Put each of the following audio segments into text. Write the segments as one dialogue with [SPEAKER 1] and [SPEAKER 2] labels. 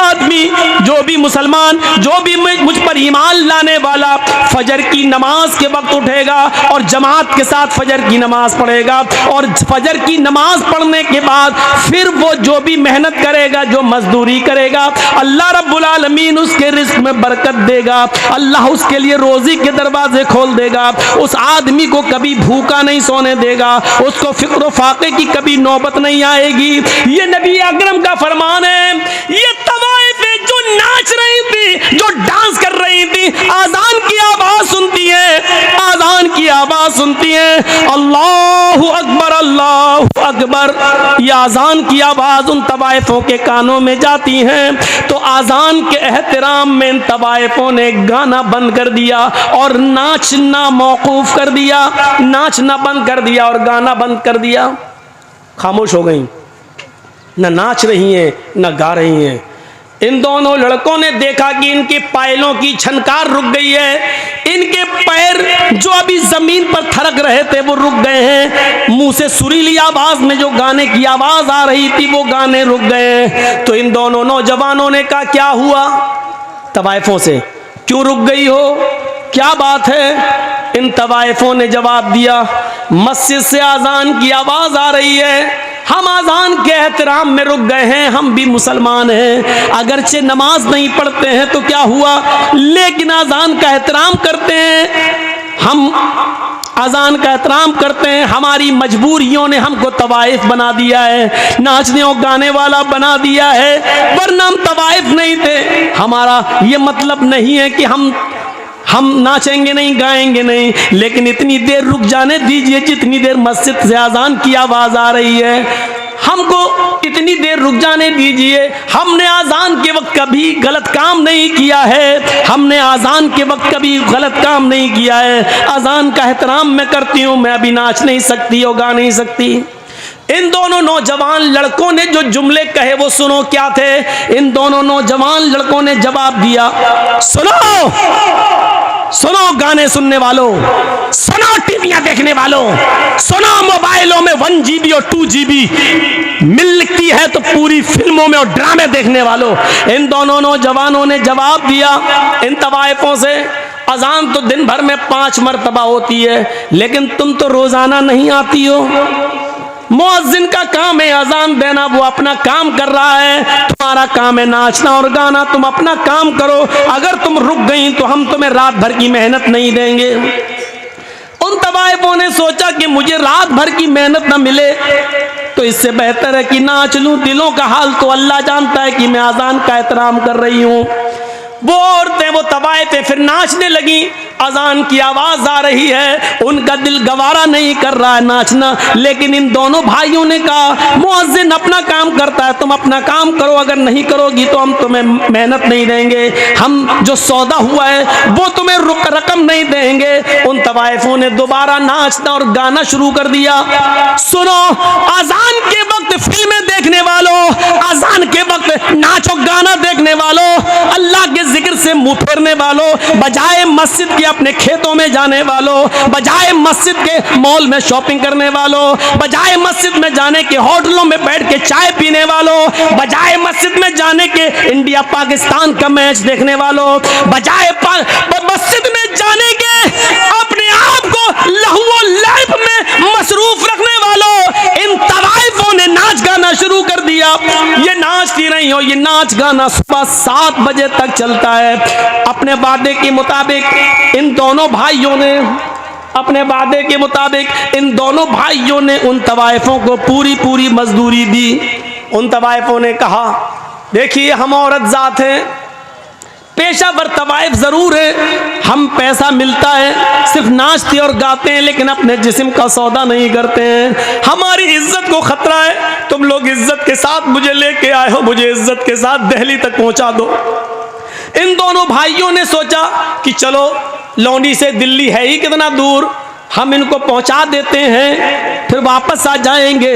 [SPEAKER 1] आदमी, जो भी मुसलमान, जो भी मुझ पर ईमान लाने वाला फजर की नमाज के वक्त उठेगा और जमात के साथ फजर की नमाज पढ़ेगा और फजर की नमाज पढ़ने के बाद फिर वो जो भी मेहनत करेगा, जो मजदूरी करेगा, अल्लाह रब्बुल आलमीन उसके रिस्क में बरकत देगा, अल्लाह उसके लिए रोजी के दरवाजे खोल देगा। उस आदमी को कभी भूखा नहीं सोने देगा, उसको फिक्र फाके की कभी नौबत नहीं आएगी। ये नबी अकरम का फरमान है। ये तवाइफ जो नाच रही थी, जो डांस कर रही थी, आजान की आवाज सुनती है, आजान की आवाज सुनती है, अल्लाहु अकबर अल्लाहु अकबर, ये आजान की आवाज उन तवाइफों के कानों में जाती है तो आजान के एहतराम में इन तवाइफों ने गाना बंद कर दिया और नाचना मौकूफ कर दिया, नाचना बंद कर दिया और गाना बंद कर दिया। खामोश हो गई, न नाच रही हैं न गा रही हैं। इन दोनों लड़कों ने देखा कि इनके पायलों की छनकार रुक गई है, इनके पैर जो अभी जमीन पर थरक रहे थे वो रुक गए हैं, मुंह से सुरीली आवाज में जो गाने की आवाज आ रही थी वो गाने रुक गए हैं। तो इन दोनों नौजवानों ने कहा क्या हुआ? तवाइफों से, क्यों रुक गई हो, क्या बात है? इन तवाइफों ने जवाब दिया, मस्जिद से आजान की आवाज आ रही है, हम आजान के एहतराम में रुक गए हैं, हम भी मुसलमान हैं, अगरचे नमाज नहीं पढ़ते हैं तो क्या हुआ, लेकिन आजान का एहतराम करते हैं, हम आजान का एहतराम करते हैं। हमारी मजबूरियों ने हमको तवाइफ बना दिया है, नाचने और गाने वाला बना दिया है, वरना हम तवाइफ नहीं थे। हमारा ये मतलब नहीं है कि हम नाचेंगे नहीं, गाएंगे नहीं, लेकिन इतनी देर रुक जाने दीजिए जितनी देर मस्जिद से आजान की आवाज आ रही है, हमको इतनी देर रुक जाने दीजिए। हमने आजान के वक्त कभी गलत काम नहीं किया है, हमने आजान के वक्त कभी गलत काम नहीं किया है, आजान का एहतराम मैं करती हूँ, मैं अभी नाच नहीं सकती और गा नहीं सकती। इन दोनों नौजवान लड़कों ने जो जुमले कहे वो सुनो क्या थे। इन दोनों नौजवान लड़कों ने जवाब दिया, सुनो सुनो गाने सुनने वालों, सुनो टीवियां देखने वालों, सुनो मोबाइलों में 1 GB और 2 GB मिलती है तो पूरी फिल्मों में और ड्रामे देखने वालों। इन दोनों नौजवानों ने जवाब दिया इन तवाइफों से, अजान तो दिन भर में 5 मरतबा होती है, लेकिन तुम तो रोजाना नहीं आती हो। मुअज्जिन का काम है अजान देना, वो अपना काम कर रहा है, तुम्हारा काम है नाचना और गाना, तुम अपना काम करो। अगर तुम रुक गई तो हम तुम्हें रात भर की मेहनत नहीं देंगे। उन तवाइफों ने सोचा कि मुझे रात भर की मेहनत न मिले तो इससे बेहतर है कि नाच लूं। दिलों का हाल तो अल्लाह जानता है कि मैं अजान का एहतराम कर रही हूँ। वो औरतें, वो तवाइफें फिर नाचने लगी, अजान की आवाज आ रही है, उनका दिल गवारा नहीं कर रहा है नाचना, लेकिन इन दोनों भाइयों ने कहा मुअज्जिन अपना काम करता है, तुम अपना काम करो, अगर नहीं करोगी तो हम तुम्हें मेहनत नहीं देंगे, हम जो सौदा हुआ है वो तुम्हें रकम नहीं देंगे। उन तवाइफों ने दोबारा नाचना और गाना शुरू कर दिया। सुनो, अजान के वक्त फिल्में देखने वालों, अजान के वक्त नाचो गाना देखने वालों, अल्लाह के जिक्र से मुंह फेरने वालों, बजाय मस्जिद के अपने खेतों में जाने वालों, बजाय मस्जिद के मॉल में शॉपिंग करने वालों, बजाय मस्जिद में जाने के होटलों में बैठ के चाय पीने वालों, बजाय मस्जिद में जाने के इंडिया पाकिस्तान का मैच देखने वालों, बजाय मस्जिद में जाने के अपने आप को लहू और लैब में मसरूफ रखने वालों, इन तवाइफों ने नाच गाना शुरू कर दिया। ये नाचती नहीं हो, ये नाच गाना सुबह 7 बजे तक चलता है। अपने वादे के मुताबिक इन दोनों भाइयों ने, अपने वादे के मुताबिक इन दोनों भाइयों ने उन तवाइफों को पूरी मजदूरी दी। उन तवाइफों ने कहा, देखिए हम औरत जात हैं, पेशावर तवाइफ जरूर है, हम पैसा मिलता है, सिर्फ नाचते और गाते हैं, लेकिन अपने जिस्म का सौदा नहीं करते हैं, हमारी इज्जत को खतरा है, तुम लोग इज्जत के साथ मुझे लेके आए हो, मुझे इज्जत के साथ दिल्ली तक पहुंचा दो। इन दोनों भाइयों ने सोचा कि चलो लौंडी से दिल्ली है ही कितना दूर, हम इनको पहुंचा देते हैं, फिर वापस आ जाएंगे।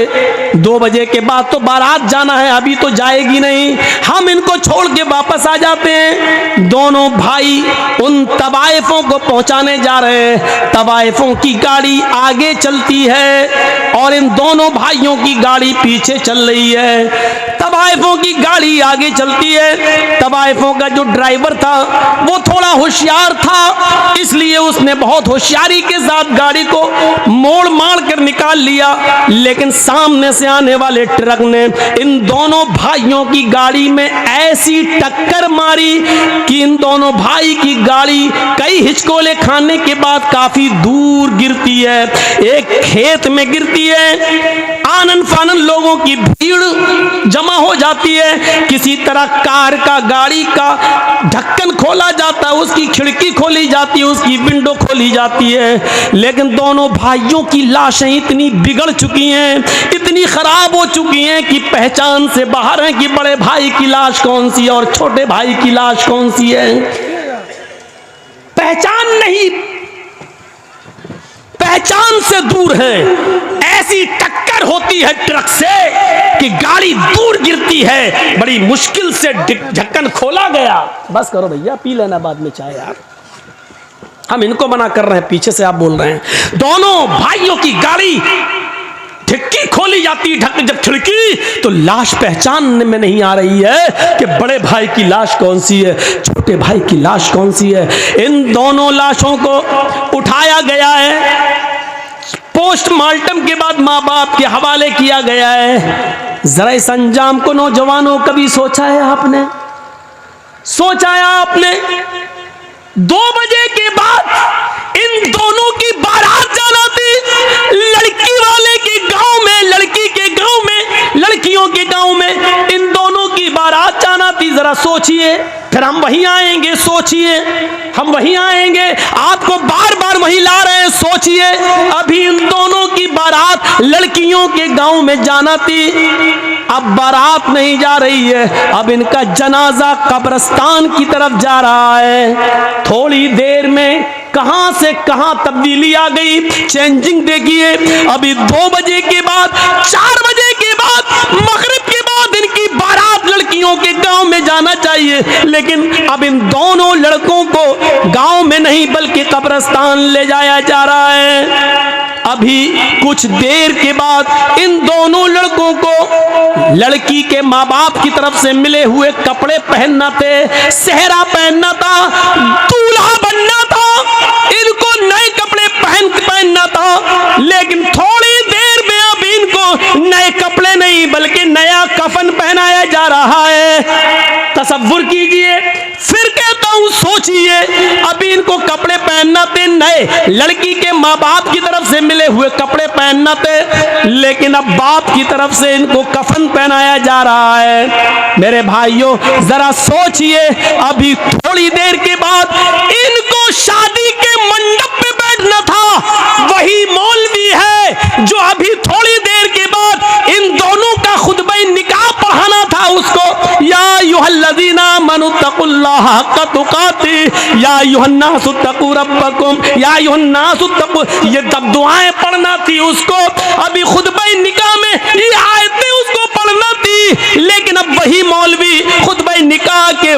[SPEAKER 1] 2 बजे के बाद तो बारात जाना है, अभी तो जाएगी नहीं, हम इनको छोड़ के वापस आ जाते हैं। दोनों भाई उन तवाइफों को पहुंचाने जा रहे हैं। तवाइफों की गाड़ी आगे चलती है और इन दोनों भाइयों की गाड़ी पीछे चल रही है। तवाइफों की गाड़ी आगे चलती है। तवाइफों का जो ड्राइवर था वो थोड़ा होशियार था, इसलिए उसने बहुत होशियारी के साथ गाड़ी को मोड़ मार कर निकाल लिया। लेकिन सामने से आने वाले ट्रक ने इन दोनों भाइयों की गाड़ी में ऐसी टक्कर मारी कि इन दोनों भाई की गाड़ी कई हिचकोले खाने के बाद काफी दूर गिरती है, एक खेत में गिरती है। आनन फानन लोगों की भीड़ जमा हो जाती है। किसी तरह कार का, गाड़ी का ढक्कन खोला जाता है, उसकी खिड़की खोली जाती है, उसकी विंडो खोली जाती है। लेकिन दोनों भाइयों की लाशें इतनी बिगड़ चुकी हैं, इतनी खराब हो चुकी हैं कि पहचान से बाहर है कि बड़े भाई की लाश कौन सी है और छोटे भाई की लाश कौन सी है। पहचान नहीं, पहचान से दूर है। ऐसी टक्कर होती है ट्रक से कि गाड़ी दूर गिरती है। बड़ी मुश्किल से ढक्कन खोला गया। बस करो भैया, पी लेना बाद में चाय यार, हम इनको मना कर रहे हैं, पीछे से आप बोल रहे हैं। दोनों भाइयों की गाड़ी खिड़की खोली जाती, जब खिड़की तो लाश पहचानने में नहीं आ रही है कि बड़े भाई की लाश कौन सी है, छोटे भाई की लाश कौन सी है। इन दोनों लाशों को उठाया गया है, पोस्टमार्टम के बाद माँ बाप के हवाले किया गया है। जरा इस अंजाम को नौजवानों कभी सोचा है आपने? सोचा है आपने? 2 बजे के बाद इन दोनों की बारात जाना थी, लड़की वाले के गांव में, लड़की के गांव में, लड़कियों के गांव में इन दोनों की बारात जाना थी। जरा सोचिए, फिर हम वहीं आएंगे, सोचिए हम वहीं आएंगे, आपको बार बार वहीं ला रहे हैं, सोचिए। अभी इन दोनों की बारात लड़कियों के गांव में जाना थी, अब बारात नहीं जा रही है, अब इनका जनाजा कब्रिस्तान की तरफ जा रहा है। थोड़ी देर में कहां से कहां तब्दीली आ गई, चेंजिंग देखिए। अभी 2 बजे के बाद, 4 बजे के बाद, मगरिब के बाद इनकी बारात लड़कियों के गांव में जाना चाहिए, लेकिन अब इन दोनों लड़कों को गांव में नहीं बल्कि कब्रिस्तान ले जाया जा रहा है। अभी कुछ देर के बाद इन दोनों लड़कों को लड़की के माँ बाप की तरफ से मिले हुए कपड़े पहनना थे, सेहरा पहनना था, दूल्हा बनना था, इनको नए कपड़े पहनना था। लेकिन थोड़ी देर में अब इनको नए कपड़े नहीं बल्कि नया कफन पहनाया जा रहा है। तसव्वुर कीजिए, फिर कहता हूं सोचिए, अभी इनको कपड़े पहनना थे नए, लड़की के माँ बाप की तरफ से मिले हुए कपड़े पहनना थे, लेकिन अब बाप की तरफ से इनको कफन पहनाया जा रहा है। मेरे भाइयों जरा सोचिए, अभी थोड़ी देर के बाद इनको शादी के मंडप पे बैठना था, वही मौलवी है जो अभी थोड़ी देर के बाद इन दोनों का खुतबा निकाह पढ़ाना था उसको। या अय्युहल्लज़ीना आमनुत्तकुल्लाह हक़्क़ तुक़ातिह या अय्युहन्नासु इत्तक़ू रब्बकुम या अय्युहन्नासु इत्तक़ू, ये तब दुआएं पढ़ना थी उसको। अभी खुतबा निकाह में ये आयतें उसको पढ़ना थी, लेकिन अब वही मौलवी खुतबा निकाह के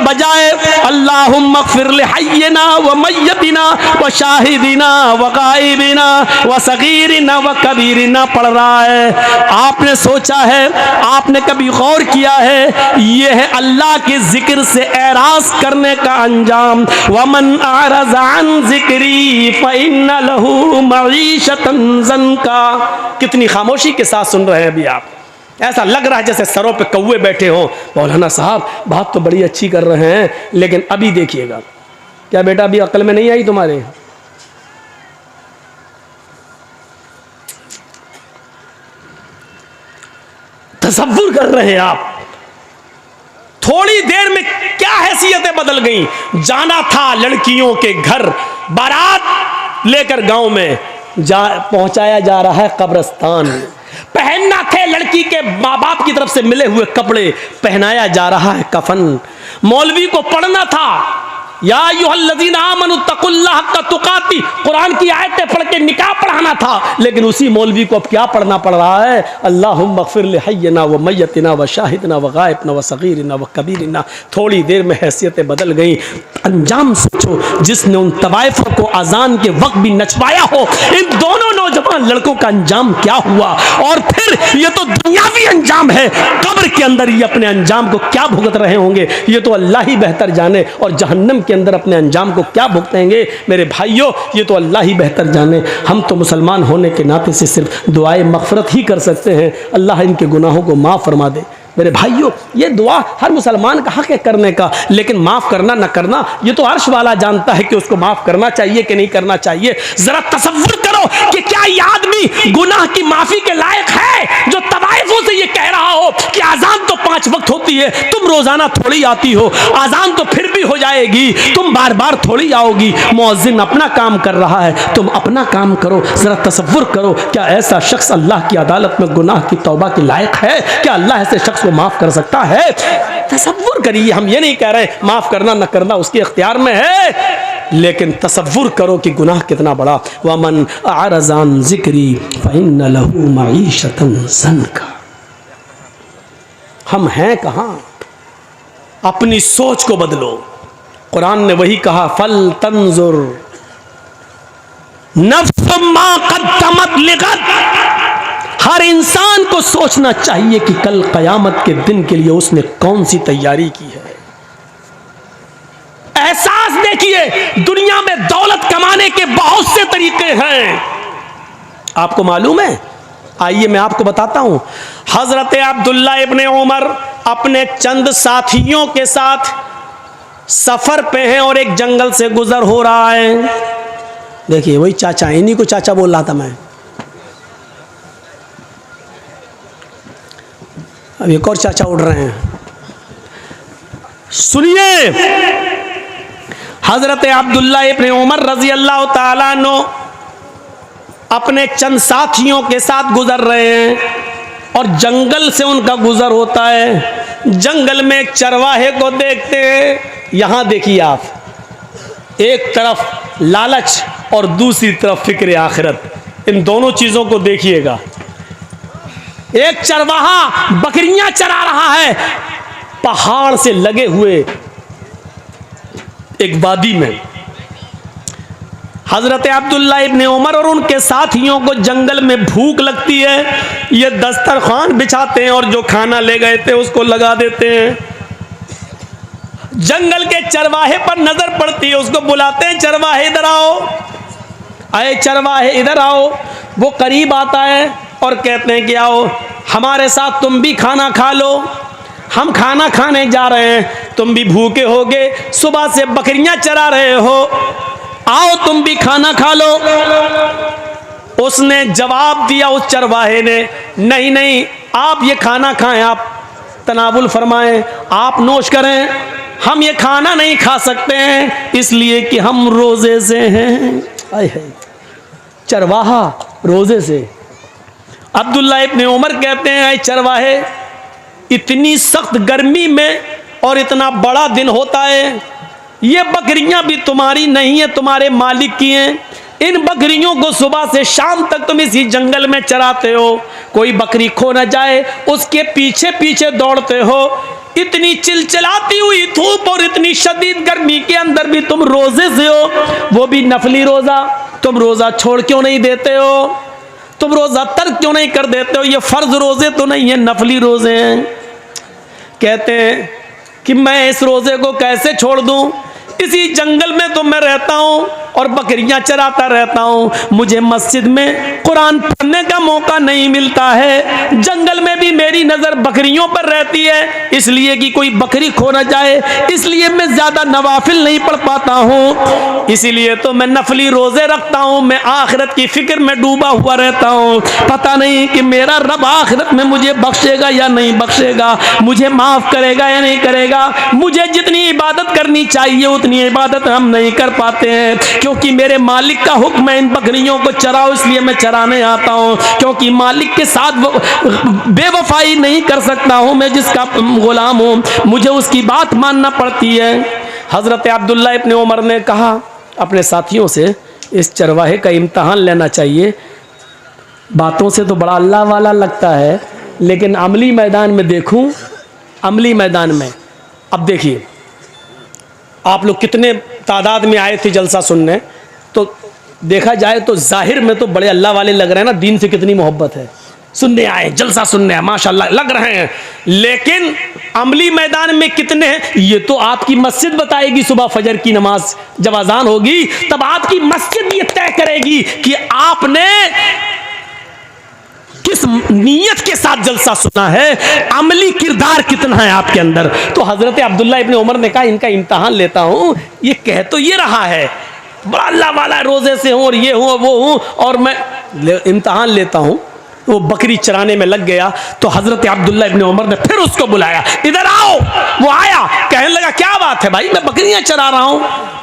[SPEAKER 1] बजाय अल्लाहुम्मा इग़फ़िर लिहय्यिना व मय्यतिना व शाहिदिना व गाइबिना व सगीरिना व कबीरिना पढ़ रहा है। आपने सोचा है, आपने कभी गौर किया है, यह है अल्लाह के जिक्र से एराज करने का अंजाम। वमन अरज़ अन ज़िक्री फ़इन्न लहू मईशतन ज़न्का। कितनी खामोशी के साथ सुन रहे हैं अभी आप, ऐसा लग रहा है जैसे सरों पे कौवे बैठे हों। मौलाना साहब बात तो बड़ी अच्छी कर रहे हैं, लेकिन अभी देखिएगा। क्या बेटा अभी अक्ल में नहीं आई तुम्हारे? तसव्वुर कर रहे हैं आप, थोड़ी देर में क्या हैसियतें बदल गई। जाना था लड़कियों के घर, बारात लेकर गांव में पहुंचाया जा रहा है कब्रिस्तान। पहनना थे लड़की के माँ बाप की तरफ से मिले हुए कपड़े, पहनाया जा रहा है कफन। मौलवी को पढ़ना था, या अय्युहल्लज़ीना आमनु तक़ुल्लाह हक़्क़ तुक़ाती, कुरान की आयतें पढ़ के निकाह पढ़ाना था, लेकिन उसी मौलवी को अब क्या पढ़ना पड़ रहा है? अल्लाहुम्मा अग़फ़िर लिहय्यिना व मय्यतिना व शाहिदिना व गायबिना व सग़ीरिना व कबीरिना। थोड़ी देर में हैसियतें बदल गई। अंजाम सोचो, जिसने उन तवाइफों को अजान के वक्त भी नचवाया हो, इन दोनों नौजवान लड़कों का अंजाम क्या हुआ? और फिर ये तो दुनियावी अंजाम है, कब्र के अंदर ये अपने अंजाम को क्या भुगत रहे होंगे, ये तो अल्लाह ही बेहतर जाने। और जहन्नम के अंदर अपने अंजाम को क्या भुगतेंगे मेरे भाइयों, ये तो अल्लाह ही बेहतर जाने। हम तो मुसलमान होने के नाते से सिर्फ दुआए मग़फ़िरत ही कर सकते हैं, अल्लाह इनके गुनाहों को माफ़ फरमा दे। मेरे भाइयों, ये दुआ हर मुसलमान का हक है करने का, लेकिन माफ़ करना न करना ये तो अर्श वाला जानता है कि उसको माफ़ करना चाहिए कि नहीं करना चाहिए। ज़रा तसव्वुर करो कि क्या ये आदमी गुनाह की माफ़ी के लायक है जो तवाइफों से ये कह रहा हो कि आज़ान तो 5 वक्त होती है, तुम रोज़ाना थोड़ी आती हो, आज़ान तो फिर भी हो जाएगी, तुम बार बार थोड़ी आओगी, मुअज़्ज़िन अपना काम कर रहा है, तुम अपना काम करो। ज़रा तसव्वुर करो, क्या ऐसा शख्स अल्लाह की अदालत में गुनाह की तौबा के लायक है? क्या अल्लाह ऐसे शख्स को माफ़ कर सकता है? तसव्वुर करिए, हम ये नहीं कह रहे माफ़ करना न करना उसके इख्तियार में है, लेकिन तसव्वुर करो कि गुनाह कितना बड़ा। वमन अरज़ान ज़िक्री फ़इन्न लहू मईशतन ज़न्का। हम हैं कहाँ? अपनी सोच को बदलो। कुरान ने वही कहा, फल तंजुर नफ्स मा क़द्दमत लिग़द। हर इंसान को सोचना चाहिए कि कल क़यामत के दिन के लिए उसने कौन सी तैयारी की है। एहसास देखिए, दुनिया में दौलत कमाने के बहुत से तरीके हैं, आपको मालूम है? आइए मैं आपको बताता हूं। हजरत अब्दुल्ला इब्ने उमर अपने चंद साथियों के साथ सफर पे हैं और एक जंगल से गुजर हो रहा है। देखिए वही चाचा, इन्हीं को चाचा बोल रहा था मैं। अब एक और चाचा उड़ रहे हैं, सुनिए। हजरत अब्दुल्ला इब्ने उमर रजी अल्लाह ताला अन्हु अपने चंद साथियों के साथ गुजर रहे हैं और जंगल से उनका गुजर होता है। जंगल में एक चरवाहे को देखते हैं। यहां देखिए आप, एक तरफ लालच और दूसरी तरफ फिक्र आखिरत, इन दोनों चीजों को देखिएगा। एक चरवाहा बकरियां चरा रहा है पहाड़ से लगे हुए एक वादी में। हजरत अब्दुल्ला इब्ने उमर और उनके साथियों को जंगल में भूख लगती है, ये दस्तरखान बिछाते हैं और जो खाना ले गए थे उसको लगा देते हैं। जंगल के चरवाहे पर नजर पड़ती है, उसको बुलाते हैं, चरवाहे इधर आओ, आए चरवाहे इधर आओ। वो करीब आता है और कहते हैं कि आओ हमारे साथ, तुम भी खाना खा लो, हम खाना खाने जा रहे हैं, तुम भी भूखे होगे, सुबह से बकरियां चरा रहे हो, आओ तुम भी खाना खा लो। उसने जवाब दिया, उस चरवाहे ने, नहीं नहीं, आप ये खाना खाएं, आप तनावुल फरमाएं, आप नोश करें, हम ये खाना नहीं खा सकते हैं इसलिए कि हम रोजे से हैं। आए है चरवाहा रोजे से। अब्दुल्ला इब्ने उमर कहते हैं, आए चरवाहे, इतनी सख्त गर्मी में और इतना बड़ा दिन होता है, ये बकरियां भी तुम्हारी नहीं है, तुम्हारे मालिक की हैं। इन बकरियों को सुबह से शाम तक तुम इसी जंगल में चराते हो, कोई बकरी खो न जाए उसके पीछे पीछे दौड़ते हो। इतनी चिलचिलाती हुई धूप और इतनी शदीद गर्मी के अंदर भी तुम रोजे से हो, वो भी नफली रोजा। तुम रोजा छोड़ क्यों नहीं देते हो? तुम रोजा तर्क क्यों नहीं कर देते हो? ये फर्ज रोजे तो नहीं है, नफली रोजे हैं। कहते हैं कि मैं इस रोजे को कैसे छोड़ दूं? इसी जंगल में तो मैं रहता हूं और बकरियां चराता रहता हूं, मुझे मस्जिद में कुरान पढ़ने का मौका नहीं मिलता है। जंगल में भी मेरी नजर बकरियों पर रहती है, इसलिए कि कोई बकरी खो न जाए, इसलिए मैं ज्यादा नवाफिल नहीं पढ़ पाता हूं, इसीलिए तो मैं नफली रोजे रखता हूं। मैं आखिरत की फिक्र में डूबा हुआ रहता हूं, पता नहीं कि मेरा रब आखिरत में मुझे बख्शेगा या नहीं बख्शेगा, मुझे माफ करेगा या नहीं करेगा। मुझे जितनी इबादत करनी चाहिए उतनी इबादत हम नहीं कर पाते हैं, क्योंकि मेरे मालिक का हुक्म है इन बकरियों को चराओ, इसलिए मैं चराने आता हूँ, क्योंकि मालिक के साथ बेवफाई नहीं कर सकता हूँ, मैं जिसका गुलाम हूँ, मुझे उसकी बात मानना पड़ती है। हज़रत अब्दुल्ला इब्न उमर ने कहा अपने साथियों से, इस चरवाहे का इम्तहान लेना चाहिए। बातों से तो बड़ा अल्लाह वाला लगता है, लेकिन अमली मैदान में देखूं, अमली मैदान में अब देखिए, आप लोग कितने तादाद में आए थे जलसा सुनने, तो देखा जाए तो जाहिर में तो बड़े अल्लाह वाले लग रहे हैं ना, दीन से कितनी मोहब्बत है, सुनने आए, जलसा सुनने आए, माशाल्लाह लग रहे हैं। लेकिन अमली मैदान में कितने हैं, ये तो आपकी मस्जिद बताएगी। सुबह फजर की नमाज जब अजान होगी तब आपकी मस्जिद ये तय करेगी कि आपने किस नीयत के साथ जलसा सुना है, अमली किरदार कितना है आपके अंदर। तो हजरत अब्दुल्ला इब्न उमर ने कहा इनका इम्तहान लेता हूं, ये कह तो ये रहा है बड़ा अल्लाह वाला, रोजे से हूं और ये हूं वो हूं, और मैं इम्तहान लेता हूं। वो बकरी चराने में लग गया तो हजरत अब्दुल्ला इब्न उमर ने फिर उसको बुलाया, इधर आओ। वो आया, कहने लगा क्या बात है भाई, मैं बकरियां चरा रहा हूं,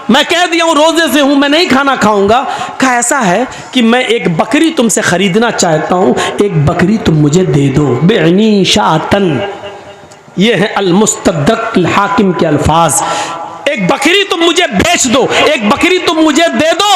[SPEAKER 1] मैं कह दिया हूं रोजे से हूं, मैं नहीं खाना खाऊंगा। कहा ऐसा है कि मैं एक बकरी तुमसे खरीदना चाहता हूं, एक बकरी तुम मुझे दे दो। बेअनी शातन, ये है अल मुस्तदरक अल हाकिम के अल्फाज। एक बकरी तुम मुझे बेच दो, एक बकरी तुम मुझे दे दो।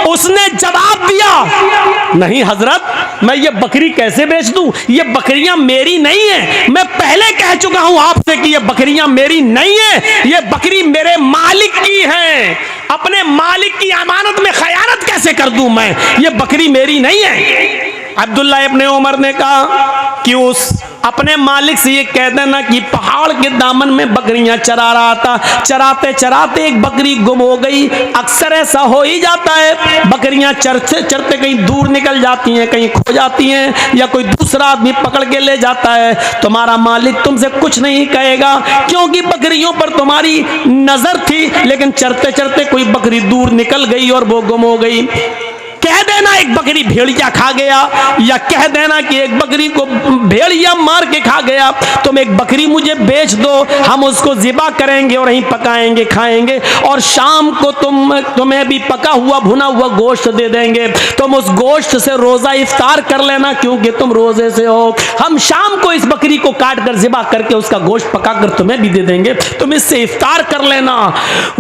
[SPEAKER 1] उसने जवाब दिया, नहीं हजरत, मैं ये बकरी कैसे बेच दूं, ये बकरियां मेरी नहीं है। मैं पहले कह चुका हूं आपसे कि ये बकरियां मेरी नहीं है, ये बकरी मेरे मालिक की है। अपने मालिक की अमानत में खयानत कैसे कर दूं मैं, ये बकरी मेरी नहीं है। अब्दुल्ला इब्न उमर ने कहा कि उस अपने मालिक से ये कह देना कि पहाड़ के दामन में बकरियां चरा रहा था, चराते चराते एक बकरी गुम हो गई। अक्सर ऐसा हो ही जाता है, बकरियां चरते चरते कहीं दूर निकल जाती हैं, कहीं खो जाती हैं, या कोई दूसरा आदमी पकड़ के ले जाता है। तुम्हारा मालिक तुमसे कुछ नहीं कहेगा क्योंकि बकरियों पर तुम्हारी नजर थी, लेकिन चरते चरते कोई बकरी दूर निकल गई और वो गुम हो गई। कह देना एक बकरी भेड़िया खा गया, या कह देना कि एक बकरी को भेड़िया मार के खा गया, तुम एक बकरी मुझे बेच दो, हम उसको ज़िबा करेंगे और वहीं पकाएंगे खाएंगे, और शाम को तुम्हें भी पका हुआ भुना हुआ गोश्त दे देंगे। तुम उस गोश्त से रोज़ा इफ्तार कर लेना क्योंकि तुम रोज़े से हो। हम शाम को इस बकरी को काट कर ज़िबा करके उसका गोश्त पका कर तुम्हें भी दे देंगे, तुम इससे इफ्तार कर लेना।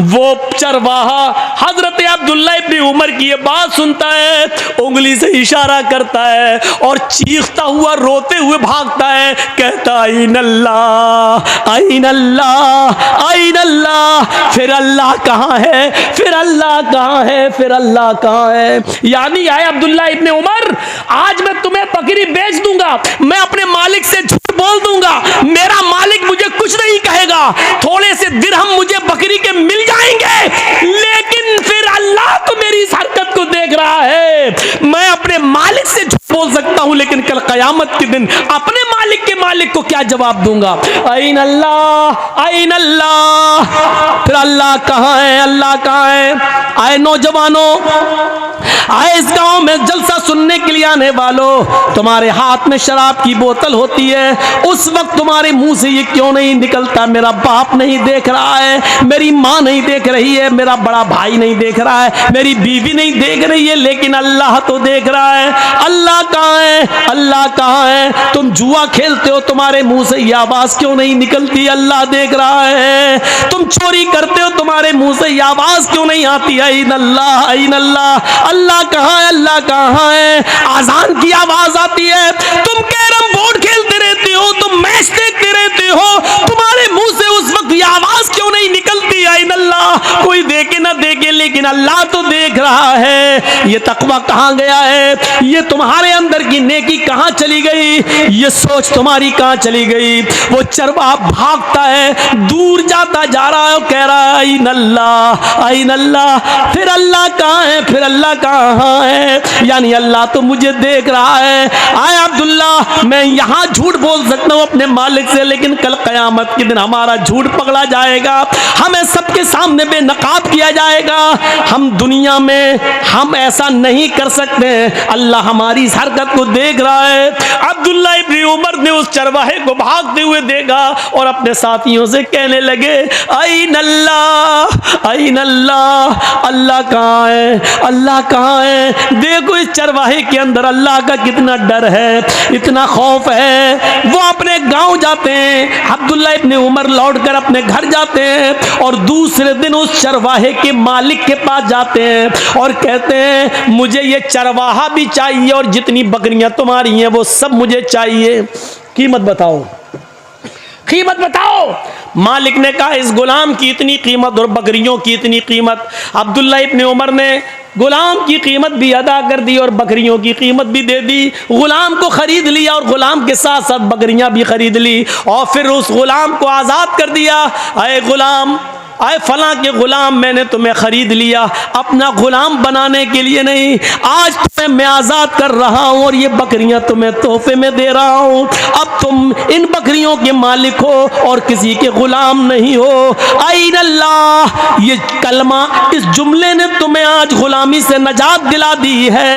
[SPEAKER 1] वो चरवाहा हजरत अब्दुल्ला इब्न उमर की ये बात सुनता है, उंगली से इशारा करता है और चीखता हुआ रोते हुए भागता है, कहता आइन अल्लाह, आइन अल्लाह, आइन अल्लाह। फिर अल्लाह कहाँ है, फिर अल्लाह कहाँ है, फिर अल्लाह कहाँ है। यानी आए अब्दुल्ला इब्न उमर, आज मैं तुम्हें बकरी बेच दूंगा, मैं अपने मालिक से झूठ बोल दूंगा, मेरा मालिक मुझे कुछ नहीं कहेगा, थोड़े से दिरहम मुझे बकरी के मिल जाएंगे, लेकिन फिर अल्लाह तो मेरी इस हरकत को देख रहा है। मैं अपने मालिक से झूठ बोल सकता हूं, लेकिन कल कयामत के दिन अपने मालिक के मालिक को क्या जवाब दूंगा। आइन अल्लाह, आइन अल्लाह। फिर अल्लाह कहाँ है, अल्लाह कहाँ है। आए नौजवानों, आए इस गांव में जलसा सुनने के लिए आने वालों, तुम्हारे हाथ में शराब की बोतल होती है, उस वक्त तुम्हारे मुंह से ये क्यों नहीं निकलता, मेरा बाप नहीं देख रहा है, मेरी माँ नहीं देख रही है, मेरा बड़ा भाई नहीं देख रहा है, मेरी बीवी नहीं देख रही है, लेकिन अल्लाह तो देख रहा है। अल्लाह कहाँ है, अल्लाह कहाँ है। तुम जुआ खेलते हो, तुम्हारे मुंह से ये आवाज क्यों नहीं निकलती, अल्लाह देख रहा है। तुम चोरी करते हो, तुम्हारे मुंह से ये आवाज क्यों नहीं आती, आइन अल्लाह, आइन अल्लाह। अल्लाह कहाँ है, अल्लाह कहाँ है। आजान की आवाज आती है, तुम कैरम बोर्ड खेलते रहते हो, तुम मैच देखते रहते हो, तुम्हारे मुंह से उस वक्त ये आवाज क्यों नहीं निकलती, आइन अल्लाह। कोई देखे ना देखे, लेकिन अल्लाह तो देख रहा है। ये तकवा कहाँ गया है, ये तुम्हारे अंदर की नेकी कहाँ चली गई, ये सोच तुम्हारी कहाँ चली गई। वो चरवाहा भागता है, दूर जाता जा रहा है, कह रहा है आइन अल्लाह, आइन अल्लाह। फिर अल्लाह कहाँ है, फिर अल्लाह कहाँ है। यानी अल्लाह तो मुझे देख रहा है। आए अब्दुल्ला, मैं यहाँ झूठ बोल सकता हूँ अपने मालिक से, लेकिन कल कयामत के दिन हमारा झूठ पकड़ा जाएगा, हमें सबके सामने बेनकाब किया जाएगा। हम दुनिया में हम ऐसा नहीं कर सकते, अल्लाह हमारी इस हरकत को देख रहा है। अब्दुल्ला इब्न उमर ने उस चरवाहे को भागते हुए देखा और अपने साथियों से कहने लगे, ऐन अल्लाह, ऐन अल्लाह, अल्लाह कहाँ है, अल्लाह कहाँ है। देखो इस चरवाहे के अंदर अल्लाह का कितना डर है, इतना खौफ है। वो अपने गांव जाते हैं, अब्दुल्ला इब्न उमर लौटकर अपने घर जाते हैं और दूसरे दिन उस चरवाहे के मालिक के पास जाते हैं और कहते हैं मुझे ये चरवाहा भी चाहिए और जितनी बकरियां तुम्हारी हैं वो सब मुझे चाहिए, कीमत बताओ, कीमत बताओ। मालिक ने कहा इस गुलाम की इतनी कीमत और बकरियों की इतनी कीमत। अब्दुल्ला इब्न उमर ने गुलाम की कीमत भी अदा कर दी और बकरियों की कीमत भी दे दी। गुलाम को खरीद लिया और गुलाम के साथ साथ बकरियां भी खरीद ली और फिर उस गुलाम को आज़ाद कर दिया। अय गुलाम, आए फलां के गुलाम, मैंने तुम्हें खरीद लिया अपना गुलाम बनाने के लिए नहीं, आज तुम्हें मैं आज़ाद कर रहा हूँ और ये बकरियां तुम्हें तोहफे में दे रहा हूँ। अब तुम इन बकरियों के मालिक हो और किसी के गुलाम नहीं हो। ऐन अल्लाह, ये कलमा, इस जुमले ने तुम्हें आज गुलामी से नजात दिला दी है।